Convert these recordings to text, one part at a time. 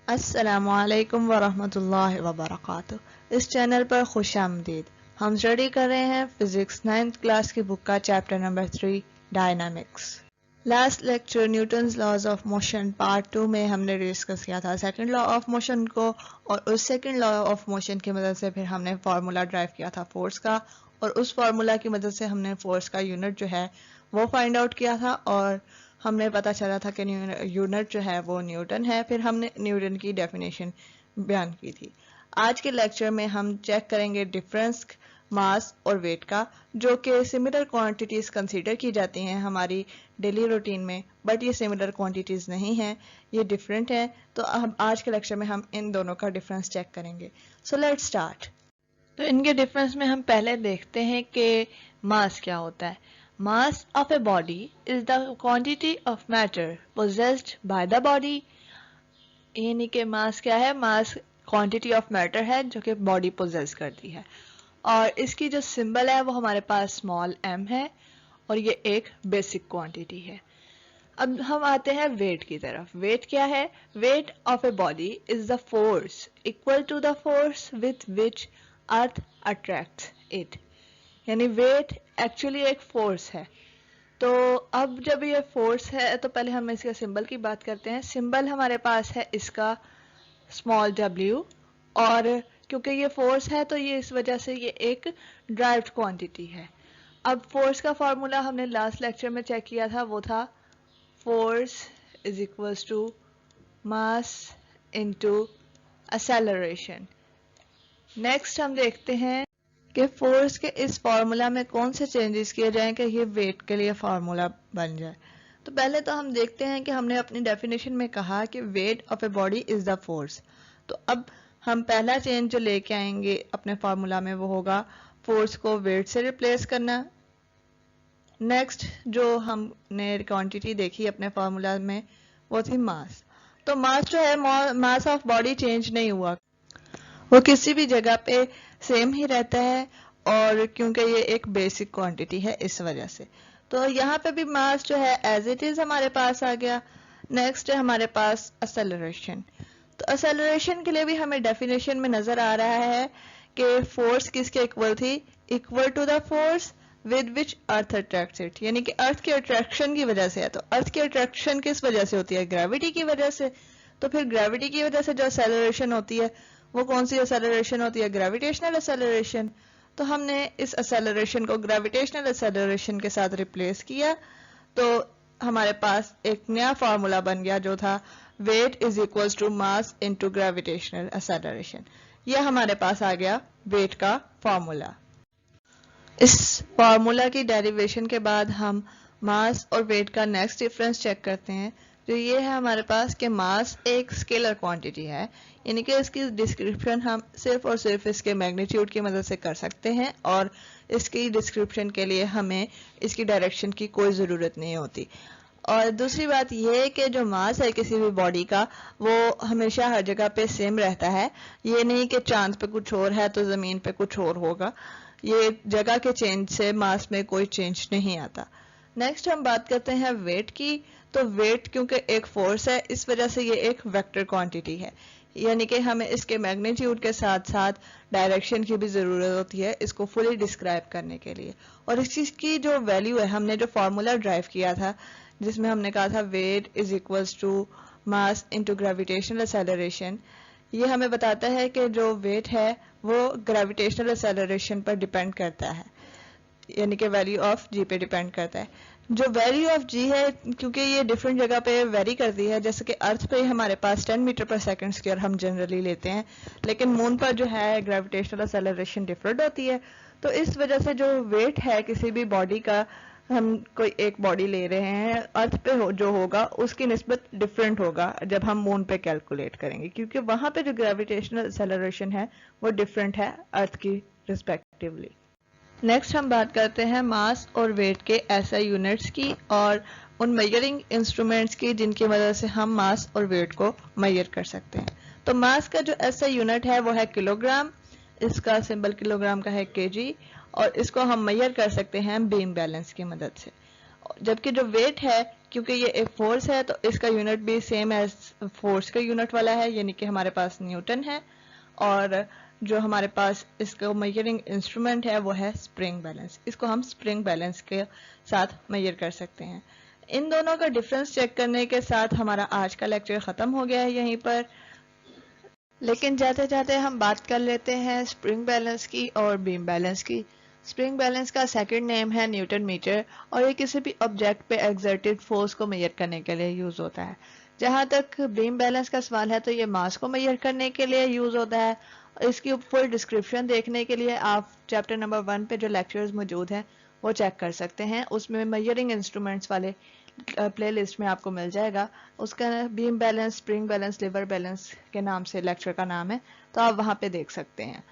अस्सलामुअलैकुम वरहमतुल्लाहि वबरकातुहू। इस चैनल पर खुशामदीद। हम स्टडी कर रहे हैं फिजिक्स 9th क्लास की बुक का chapter number 3 dynamics. Last lecture Newton's laws of motion part 2 में हमने डिस्कस किया था सेकंड लॉ ऑफ मोशन को, और उस सेकंड लॉ ऑफ मोशन की मदद से फिर हमने फार्मूला ड्राइव किया था फोर्स का, और उस फार्मूला की मदद से हमने फोर्स का यूनिट जो है वो फाइंड आउट किया था, और हमने पता चला था कि यूनिट जो है वो न्यूटन है। फिर हमने न्यूटन की डेफिनेशन बयान की थी। आज के लेक्चर में हम चेक करेंगे डिफरेंस मास और वेट का, जो कि सिमिलर क्वांटिटीज कंसीडर की जाती हैं हमारी डेली रूटीन में, बट ये सिमिलर क्वांटिटीज नहीं हैं, ये डिफरेंट हैं। तो हम आज के लेक्चर में हम इन दोनों का डिफरेंस चेक करेंगे। So let's start. तो इनके डिफरेंस में हम पहले देखते हैं कि मास क्या होता है। Mass of a body is the quantity of matter possessed by the body। यानी कि मास क्या है? मास क्वांटिटी ऑफ मैटर है जो कि बॉडी पोजेस करती है, और इसकी जो सिंबल है वो हमारे पास स्मॉल m है, और ये एक बेसिक क्वांटिटी है। अब हम आते हैं वेट की तरफ। वेट क्या है? Weight of a body is the force equal to the force with which earth attracts it. यानी वेट एक्चुअली एक फोर्स है। तो अब जब ये फोर्स है तो पहले हम इसके सिंबल की बात करते हैं। सिंबल हमारे पास है इसका स्मॉल w, और क्योंकि ये फोर्स है तो ये इस वजह से ये एक ड्राइव्ड क्वांटिटी है। अब फोर्स का फॉर्मूला हमने लास्ट लेक्चर में चेक किया था, वो था force is equals to mass into acceleration. Next हम देखते हैं कि फोर्स के इस फार्मूला में कौन से चेंजेस किए जाएं कि ये वेट के लिए फार्मूला बन जाए। तो पहले तो हम देखते हैं कि हमने अपनी डेफिनेशन में कहा कि wait of a body is the force. तो अब हम पहला चेंज जो लेके आएंगे अपने फार्मूला में वो होगा फोर्स को वेट से रिप्लेस करना। नेक्स्ट जो हमने क्वांटिटी देखी अपने फार्मूला में वो थी मास। तो मास जो है, मास ऑफ बॉडी चेंज नहीं हुआ, वो किसी भी जगह पे सेम ही रहता है, और क्योंकि ये एक बेसिक क्वांटिटी है इस वजह से। तो यहाँ पे भी मास जो है एज इट इज हमारे पास आ गया। नेक्स्ट है हमारे पास एक्सेलरेशन। तो एक्सेलरेशन के लिए भी हमें डेफिनेशन में नजर आ रहा है कि फोर्स किसके इक्वल थी? Equal to the force with which earth attracts it. यानी कि अर्थ के अट्रैक्शन की वजह से है। तो अर्थ की अट्रैक्शन किस वजह से होती है? ग्रेविटी की वजह से। तो फिर ग्रेविटी की वजह से जो एक्सेलरेशन होती है वो कौन सी एक्सेलरेशन होती है? Gravitational acceleration. तो हमने इस एक्सेलरेशन को ग्रेविटेशनल एक्सेलरेशन के साथ रिप्लेस किया, तो हमारे पास एक नया फार्मूला बन गया जो था weight is equals to mass into gravitational acceleration. यह हमारे पास आ गया वेट का फार्मूला। इस फार्मूला की डेरिवेशन के बाद हम मास और वेट का नेक्स्ट डिफरेंस चेक करते हैं। जो ये है हमारे पास कि मास एक स्केलर क्वांटिटी है, यानी कि इसकी डिस्क्रिप्शन हम सिर्फ और सिर्फ इसके मैग्नीट्यूड की मदद से कर सकते हैं, और इसकी डिस्क्रिप्शन के लिए हमें इसकी डायरेक्शन की कोई ज़रूरत नहीं होती। और दूसरी बात यह है कि जो मास है किसी भी बॉडी का वो हमेशा हर जगह पे सेम रहता है। ये नहीं कि चांद पे कुछ और है तो ज़मीन पे कुछ और होगा। ये जगह के चेंज से मास में कोई चेंज नहीं आता। नेक्स्ट हम बात करते हैं वेट की। तो वेट क्योंकि एक फोर्स है इस वजह से ये एक वेक्टर क्वांटिटी है, यानी कि हमें इसके मैग्नीट्यूड के साथ साथ डायरेक्शन की भी ज़रूरत होती है इसको फुली डिस्क्राइब करने के लिए। और इस चीज़ की जो वैल्यू है, हमने जो फार्मूला ड्राइव किया था जिसमें हमने कहा था weight is equals to mass into gravitational acceleration, ये हमें बताता है कि जो वेट है वो ग्रेविटेशनल एक्सेलरेशन पर डिपेंड करता है, यानी कि वैल्यू ऑफ जी पे डिपेंड करता है। जो वैल्यू ऑफ जी है, क्योंकि ये डिफरेंट जगह पे वेरी करती है, जैसे कि अर्थ पे हमारे पास 10 मीटर पर सेकंड स्क्वायर हम जनरली लेते हैं, लेकिन मून पर जो है ग्रेविटेशनल एक्सेलरेशन डिफरेंट होती है। तो इस वजह से जो वेट है किसी भी बॉडी का, हम कोई एक बॉडी ले रहे हैं, अर्थ पे जो होगा उसकी निस्बत डिफरेंट होगा जब हम मून पे कैलकुलेट करेंगे, क्योंकि वहां पे जो ग्रेविटेशनल एक्सेलरेशन है वो डिफरेंट है अर्थ की रिस्पेक्टिवली। नेक्स्ट हम बात करते हैं मास और वेट के ऐसे यूनिट्स की और उन मेजरिंग इंस्ट्रूमेंट्स की जिनकी मदद से हम मास और वेट को मेजर कर सकते हैं। तो मास का जो ऐसा यूनिट है वो है किलोग्राम। इसका सिंबल किलोग्राम का है केजी, और इसको हम मेजर कर सकते हैं बीम बैलेंस की मदद से। जबकि जो वेट है क्योंकि ये एक फोर्स है तो इसका यूनिट भी सेम एज फोर्स का यूनिट वाला है, यानी कि हमारे पास न्यूटन है, और जो हमारे पास इसका मेजरिंग इंस्ट्रूमेंट है वो है स्प्रिंग बैलेंस। इसको हम स्प्रिंग बैलेंस के साथ मेजर कर सकते हैं। इन दोनों का डिफरेंस चेक करने के साथ हमारा आज का लेक्चर ख़त्म हो गया है यहीं पर। लेकिन जाते जाते हम बात कर लेते हैं स्प्रिंग बैलेंस की और बीम बैलेंस की। स्प्रिंग बैलेंस का सेकंड नेम है न्यूटन मीटर और ये किसी भी ऑब्जेक्ट पे एक्सर्टेड फोर्स को मेजर करने के लिए यूज होता है। जहां तक बीम बैलेंस का सवाल है तो ये मास को मेजर करने के लिए यूज होता है। इसकी फुल डिस्क्रिप्शन देखने के लिए आप चैप्टर नंबर 1 पे जो लेक्चर्स मौजूद हैं वो चेक कर सकते हैं। उसमें मेजरिंग इंस्ट्रूमेंट्स वाले प्लेलिस्ट में आपको मिल जाएगा। उसका beam balance, spring balance, lever balance के नाम से लेक्चर का नाम है, तो आप वहां पे देख सकते हैं।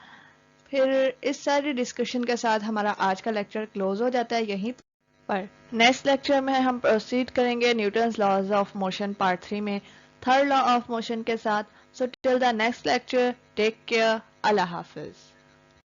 फिर इस सारी डिस्कशन के साथ हमारा आज का लेक्चर क्लोज हो जाता है यहीं पर। नेक्स्ट लेक्चर में हम प्रोसीड करेंगे Newton's laws of motion part 3 में थर्ड लॉ ऑफ मोशन के साथ। So till the next lecture, take care, अल्लाह हाफिज।